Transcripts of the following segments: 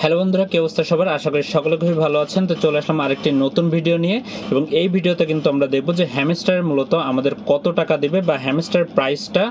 Hello বন্ধুরা, কি অবস্থা সবার? আশা করি সকলে খুবই ভালো আছেন। তো চলে আসলাম আরেকটি নতুন ভিডিও নিয়ে, এবং এই ভিডিওতে কিন্তু আমরা দেখব যে হ্যামস্টার মূলত আমাদের কত টাকা দেবে বা হ্যামস্টার প্রাইসটা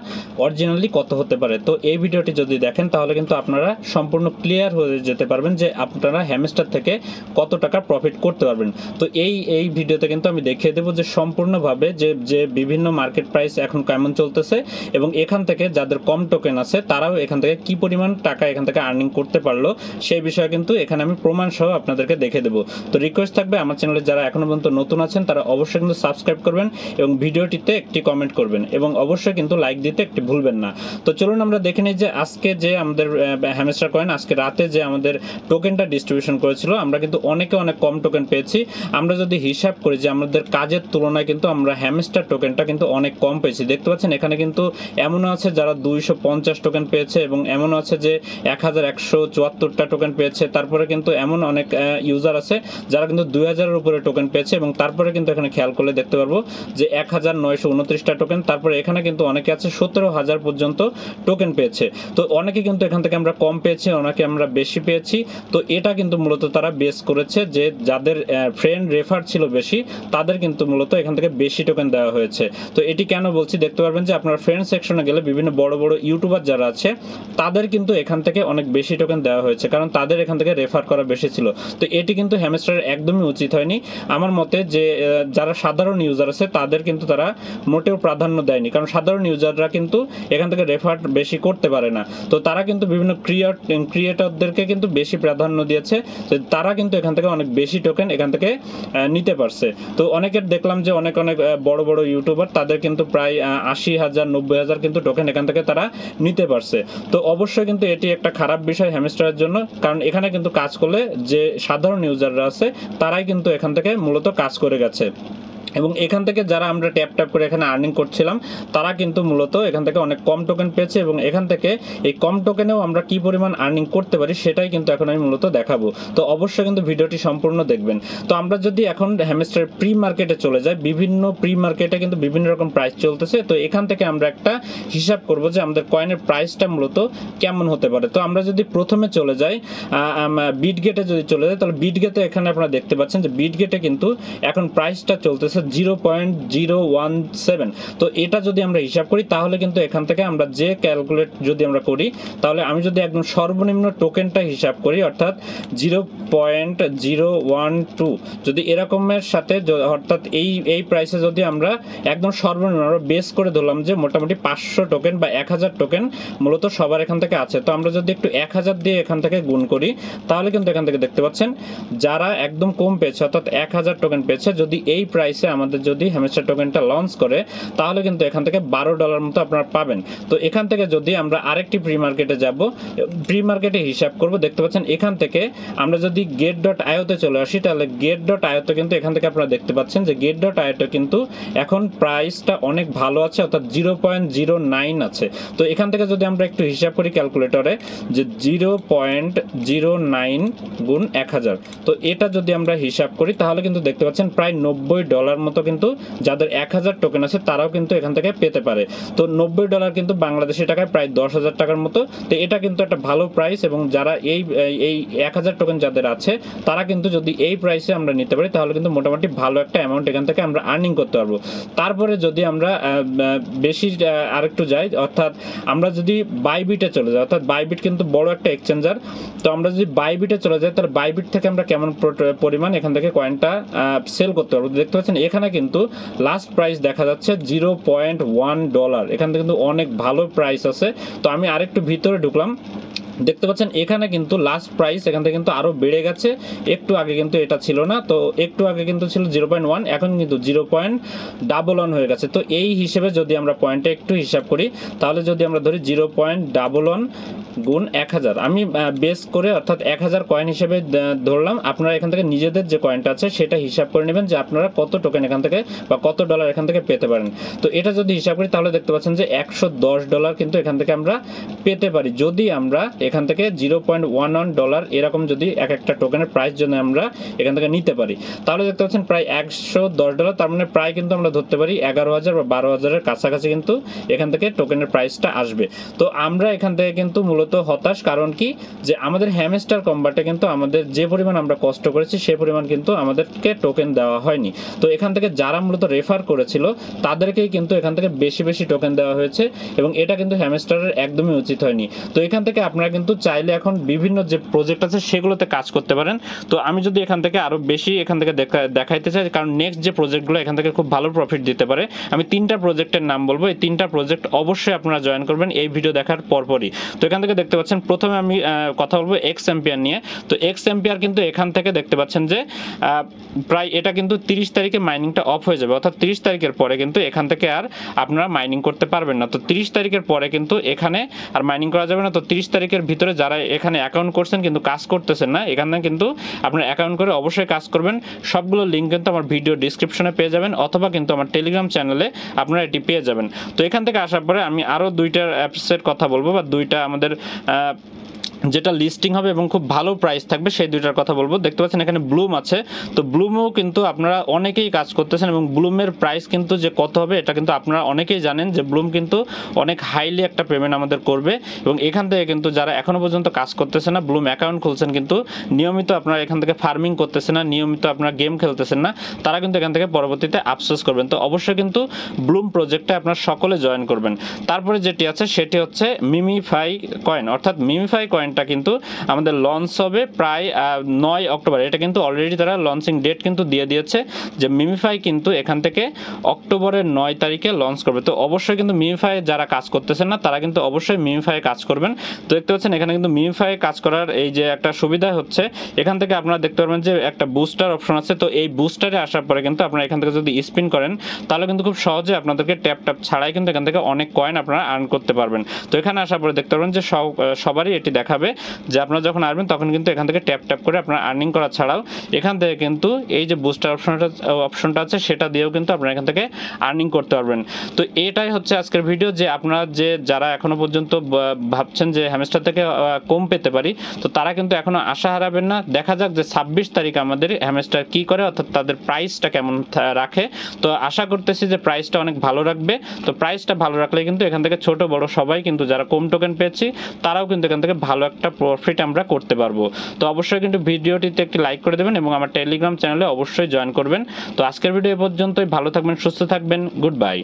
অরিজিনালি কত হতে পারে। তো এই ভিডিওটি যদি দেখেন তাহলে কিন্তু আপনারা সম্পূর্ণ ক্লিয়ার হয়ে যেতে পারবেন যে আপনারা হ্যামস্টার থেকে কত টাকা প্রফিট করতে পারবেন। তো এই ভিডিওতে কিন্তু আমি দেখিয়ে দেবো যে সম্পূর্ণভাবে যে বিভিন্ন মার্কেট প্রাইস এখন কেমন চলতেছে, এবং এখান থেকে যাদের কম টোকেন আছে তারাও এখান থেকে কি পরিমাণ টাকা এখান থেকে আর্নিং করতে পারলো সেই বিষয়ে কিন্তু এখানে আমি প্রমাণ সহ আপনাদেরকে দেখে দেবো। তো রিকোয়েস্ট থাকবে আমার চ্যানেলে যারা এখনো পর্যন্ত নতুন আছেন তারা অবশ্যই কিন্তু সাবস্ক্রাইব করবেন এবং ভিডিওটিতে একটি কমেন্ট করবেন, এবং অবশ্যই কিন্তু লাইক দিতে একটি ভুলবেন না। তো চলুন আমরা দেখে নিই যে আজকে যে আমাদের হ্যামস্টার কয়েন আজকে রাতে যে আমাদের টোকেনটা ডিস্ট্রিবিউশন করেছিল, আমরা কিন্তু অনেক কম টোকেন পেয়েছি। আমরা যদি হিসাব করি যে আমাদের কাজের তুলনায় কিন্তু আমরা হ্যামস্টার টোকেনটা কিন্তু অনেক কম পেয়েছি। দেখতে পাচ্ছেন এখানে কিন্তু এমনও আছে যারা 250 টোকেন পেয়েছে, এবং এমনও আছে যে 1174টা টোকেন পেয়েছে। তারপরে কিন্তু এমন অনেক ইউজার আছে যারা কিন্তু 2000-এর উপরে টোকেন পেয়েছে, এবং তারপরে কিন্তু এখানে খেয়াল করলে দেখতে পারবো যে 1929টা টোকেন। তারপরে এখানে কিন্তু অনেকে আছে 17,000 পর্যন্ত টোকেন পেয়েছে। তো অনেকে কিন্তু এখান থেকে আমরা কম পেয়েছি, অনেকে আমরা বেশি পেয়েছি। তো এটা কিন্তু মূলত তারা বেস করেছে যে যাদের ফ্রেন্ড রেফার ছিল বেশি তাদের কিন্তু মূলত এখান থেকে বেশি টোকেন দেওয়া হয়েছে। তো এটি কেন বলছি দেখতে পারবেন যে আপনার ফ্রেন্ড সেকশনে গেলে বিভিন্ন বড় ইউটিউবার যারা আছে তাদের কিন্তু এখান থেকে অনেক বেশি টোকেন দেওয়া হয়েছে, কারণ তাদের এখান থেকে রেফার করা বেশি ছিল। তো এটি কিন্তু হ্যামস্টারের একদমই উচিত হয়নি আমার মতে, যে যারা সাধারণ ইউজার আছে তাদের কিন্তু তারা মোটেও প্রাধান্য দেয়নি, কারণ সাধারণ ইউজাররা কিন্তু এখান থেকে রেফার বেশি করতে পারে না। তো তারা কিন্তু বিভিন্ন ক্রিয়েটরদেরকে কিন্তু বেশি প্রাধান্য দিয়েছে, যে তারা কিন্তু এখান থেকে অনেক বেশি টোকেন এখান থেকে নিতে পারছে। তো অনেকের দেখলাম যে অনেক বড় ইউটিউবার তাদের কিন্তু প্রায় 80,000 90,000 কিন্তু টোকেন এখান থেকে তারা নিতে পারছে। তো অবশ্যই কিন্তু এটি একটা খারাপ বিষয় হ্যামস্টারের জন্য, কারণ এখানে কিন্তু কাজ করলে যে সাধারণ ইউজাররা আছে তারাই কিন্তু এখান থেকে মূলত কাজ করে গেছে, এবং এখান থেকে যারা আমরা ট্যাপ করে এখানে আর্নিং করছিলাম তারা কিন্তু মূলত এখান থেকে অনেক কম টোকেন পেয়েছে, এবং এখান থেকে এই কম টোকেনেও আমরা কি পরিমাণ আর্নিং করতে পারি সেটাই কিন্তু এখন আমি মূলত দেখাবো। তো অবশ্যই কিন্তু ভিডিওটি সম্পূর্ণ দেখবেন। তো আমরা যদি এখন হ্যামস্টার প্রি মার্কেটে চলে যাই, বিভিন্ন প্রি মার্কেটে কিন্তু বিভিন্ন রকম প্রাইস চলতেছে। তো এখান থেকে আমরা একটা হিসাব করব যে আমাদের কয়েনের প্রাইসটা মূলত কেমন হতে পারে। তো আমরা যদি প্রথমে চলে যাই বিটগেটে যদি চলে যাই, তাহলে বিটগেটে এখানে আপনারা দেখতে পাচ্ছেন যে বিটগেটে কিন্তু এখন প্রাইসটা চলতেছে 0.017। তো এটা যদি আমরা হিসাব করি তাহলে কিন্তু এখান থেকে আমরা যে ক্যালকুলেট যদি আমরা করি, তাহলে আমি যদি একদম সর্বনিম্ন টোকেনটা হিসাব করি অর্থাৎ 0.012, যদি এরকমের সাথে অর্থাৎ এই প্রাইসে যদি আমরা একদম সর্বনিম্ন বেস করে ধরলাম যে মোটামুটি 500 টোকেন বা 1000 টোকেন মূলত সবার এখান থেকে আছে। তো আমরা যদি একটু 1000 দিয়ে এখান থেকে গুণ করি তাহলে কিন্তু এখান থেকে দেখতে পাচ্ছেন যারা একদম কম পেয়েছে অর্থাৎ 1000 টোকেন পেয়েছে, যদি এই প্রাইসে আমাদের যদি হ্যামস্টার টোকেনটা লঞ্চ করে তাহলে কিন্তু এখান থেকে $12 মতো আপনারা পাবেন। তো এখান থেকে যদি আমরা আরেকটি প্রি মার্কেটে যাব, প্রি মার্কেটে হিসাব করব, দেখতে পাচ্ছেন এখান থেকে আমরা যদি get.io তে চলে আসি তাহলে get.io তে কিন্তু এখান থেকে আপনারা দেখতে পাচ্ছেন যে get.io তে কিন্তু এখন প্রাইসটা অনেক ভালো আছে অর্থাৎ 0.09 আছে। তো এখান থেকে যদি আমরা একটু হিসাব করি ক্যালকুলেটরে যে 0.09 গুণ 1000, তো এটা যদি আমরা হিসাব করি তাহলে কিন্তু দেখতে পাচ্ছেন প্রায় $90 মতো কিন্তু যাদের 1000 টোকেন আছে তারাও কিন্তু এখান থেকে পেতে পারে। তো $90 কিন্তু বাংলাদেশি টাকায় প্রায় 10,000 টাকার মতো। তো এটা কিন্তু একটা ভালো প্রাইস, এবং যারা এই 1000 টোকেন যাদের আছে তারা কিন্তু যদি এই প্রাইসে আমরা নিতে পারি তাহলে কিন্তু মোটামুটি ভালো একটা অ্যামাউন্ট এখান থেকে আমরা আর্নিং করতে পারবো। তারপরে যদি আমরা বেশি আরেকটু যাই, অর্থাৎ আমরা যদি বাইবিটে চলে যাই, অর্থাৎ বাইবিট কিন্তু বড় একটা এক্সচেঞ্জার। তো আমরা যদি বাইবিটে চলে যাই তাহলে বাইবিট থেকে আমরা কেমন পরিমাণ এখান থেকে কয়েনটা সেল করতে পারবো। দেখতে পাচ্ছেন এখানে কিন্তু লাস্ট প্রাইস দেখা যাচ্ছে $0.1। এখান থেকে কিন্তু অনেক ভালো প্রাইস আছে। তো আমি আরেকটু ভিতরে ঢুকলাম, দেখতে পাচ্ছেন এখানে কিন্তু লাস্ট প্রাইস এখান থেকে কিন্তু আরো বেড়ে গেছে। একটু আগে কিন্তু এটা ছিল না, তো একটু আগে কিন্তু ছিল 0.1, এখন কিন্তু 0.11 হয়ে গেছে। তো এই হিসেবে যদি আমরা পয়েন্টে একটু হিসাব করি তাহলে যদি আমরা ধরি 0.11 গুণ 1000, আমি বেস করে অর্থাৎ 1000 কয়েন হিসেবে ধরলাম। আপনারা এখান থেকে নিজেদের যে কয়েনটা আছে সেটা হিসাব করে নেবেন যে আপনারা কত টোকেন এখান থেকে বা কত ডলার এখান থেকে পেতে পারেন। তো এটা যদি হিসাব করি তাহলে দেখতে পাচ্ছেন যে $110 কিন্তু এখান থেকে আমরা পেতে পারি যদি আমরা এখান থেকে $0.11 এরকম যদি এক একটা টোকেনের প্রাইস যদি আমরা এখান থেকে নিতে পারি, তাহলে দেখতে পাচ্ছেন প্রায় $110, তার মানে প্রায় কিন্তু আমরা ধরতে পারি 11,000 বা 12,000-এর কাছাকাছি কিন্তু এখান থেকে টোকেনের প্রাইসটা আসবে। তো আমরা এখান থেকে কিন্তু মূলত হতাশ, কারণ কি যে আমাদের হ্যামস্টার কম্বাটে কিন্তু আমাদের যে পরিমাণ আমরা কষ্ট করেছি সে পরিমাণ কিন্তু আমাদেরকে টোকেন দেওয়া হয়নি। তো এখান থেকে যারা মূলত রেফার করেছিল তাদেরকেই কিন্তু এখান থেকে বেশি বেশি টোকেন দেওয়া হয়েছে, এবং এটা কিন্তু হ্যামস্টারের একদমই উচিত হয়নি। তো এখান থেকে আপনারা কিন্তু চাইলে এখন বিভিন্ন যে প্রজেক্ট আছে সেগুলোতে কাজ করতে পারেন। তো আমি যদি এখান থেকে আরও বেশি এখান থেকে দেখাইতে চাই, কারণ নেক্সট যে প্রজেক্টগুলো এখান থেকে খুব ভালো প্রফিট দিতে পারে, আমি 3টা প্রজেক্টের নাম বলবো। এই 3টা প্রজেক্ট অবশ্যই আপনারা জয়েন করবেন এই ভিডিও দেখার পরপরই। তো এখান থেকে দেখতে পাচ্ছেন প্রথমে আমি কথা বলবো এক্স এম্পিয়ার নিয়ে। তো এক্স এম্পিয়ার কিন্তু এখান থেকে দেখতে পাচ্ছেন যে প্রায় এটা কিন্তু 30 তারিখে মাইনিংটা অফ হয়ে যাবে, অর্থাৎ 30 তারিখের পরে কিন্তু এখান থেকে আর আপনারা মাইনিং করতে পারবেন না। তো 30 তারিখের পরে কিন্তু এখানে আর মাইনিং করা যাবে না। তো 30 তারিখের ভিতরে যারা এখানে অ্যাকাউন্ট করছেন কিন্তু কাজ করতেছেন না, এখানে কিন্তু আপনারা অ্যাকাউন্ট করে অবশ্যই কাজ করবেন। সবগুলো লিঙ্ক কিন্তু আমার ভিডিও ডিসক্রিপশনে পেয়ে যাবেন, অথবা কিন্তু আমার টেলিগ্রাম চ্যানেলে আপনারা এটি পেয়ে যাবেন। তো এখান থেকে আসার পরে আমি আরও 2টা অ্যাপসের কথা বলবো, বা 2টা আমাদের যেটা লিস্টিং হবে এবং খুব ভালো প্রাইস থাকবে সেই 2টার কথা বলবো। দেখতে পাচ্ছেন এখানে ব্লুম আছে। তো ব্লুমেও কিন্তু আপনারা অনেকেই কাজ করতেছেন, এবং ব্লুমের প্রাইস কিন্তু যে কত হবে এটা কিন্তু আপনারা অনেকেই জানেন যে ব্লুম কিন্তু অনেক হাইলি একটা পেমেন্ট আমাদের করবে। এবং এখান থেকে কিন্তু যারা এখনও পর্যন্ত কাজ করতেছে না, ব্লুম অ্যাকাউন্ট খুলছেন কিন্তু নিয়মিত আপনারা এখান থেকে ফার্মিং করতেছেন না, নিয়মিত আপনারা গেম খেলতেছেন না, তারা কিন্তু এখান থেকে পরবর্তীতে আফসোস করবেন। তো অবশ্যই কিন্তু ব্লুম প্রজেক্টে আপনারা সকলে জয়েন করবেন। তারপরে যেটি আছে সেটি হচ্ছে মিমিফাই কয়েন, অর্থাৎ মিমিফাই কয়েনটা কিন্তু আমাদের লঞ্চ হবে প্রায় 9 অক্টোবর। এটা কিন্তু অলরেডি তারা লঞ্চিং ডেট কিন্তু দিয়ে দিয়েছে যে মিমিফাই কিন্তু এখান থেকে অক্টোবরের 9 তারিখে লঞ্চ করবে। তো অবশ্যই কিন্তু মিমিফাই যারা কাজ করতেছেন না তারা কিন্তু অবশ্যই মিমিফাই কাজ করবেন। তো দেখতে পাচ্ছেন এখানে কিন্তু মিমিফাই কাজ করার এই যে একটা সুবিধা হচ্ছে, এখান থেকে আপনারা দেখতে পারবেন যে একটা বুস্টার অপশন আছে। তো এই বুস্টারে আসার পরে কিন্তু আপনারা এখান থেকে যদি স্পিন করেন তাহলে কিন্তু খুব সহজে আপনাদেরকে ট্যাপ ছাড়াই কিন্তু এখান থেকে অনেক কয়েন আপনারা আর্ন করতে পারবেন। তো এখানে আসার পরে দেখতে পারবেন যে সবারই এটি দেখাবে যে আপনারা যখন আসবেন তখন কিন্তু এখান থেকে ট্যাপ করে আপনারা আর্নিং করা ছাড়াও এখান থেকে কিন্তু এই যে বুস্টার অপশনটা আছে সেটা দিয়েও কিন্তু আপনারা এখান থেকে আর্নিং করতে পারবেন। তো এটাই হচ্ছে আজকের ভিডিও, যে আপনারা যারা এখনো পর্যন্ত ভাবছেন যে হ্যামস্টার থেকে কম পেতে পারি, তো তারা কিন্তু এখনো আশা হারাবেন না। দেখা যাক যে 26 তারিখ আমাদের হ্যামস্টার কি করে, অর্থাৎ তাদের প্রাইসটা কেমন রাখে। তো আশা করতেছি যে প্রাইসটা অনেক ভালো রাখবে। তো প্রাইসটা ভালো রাখলে কিন্তু এখান থেকে ছোট বড় সবাই কিন্তু যারা কম টোকেন পেয়েছি তারাও কিন্তু এখান থেকে ভালো একটা প্রফিট আমরা করতে পারবো। তো অবশ্যই কিন্তু ভিডিওটিতে একটি লাইক করে দেবেন এবং আমার টেলিগ্রাম চ্যানেলে অবশ্যই জয়েন করবেন। তো আজকের ভিডিও এ পর্যন্তই। ভালো থাকবেন, সুস্থ থাকবেন, গুড বাই।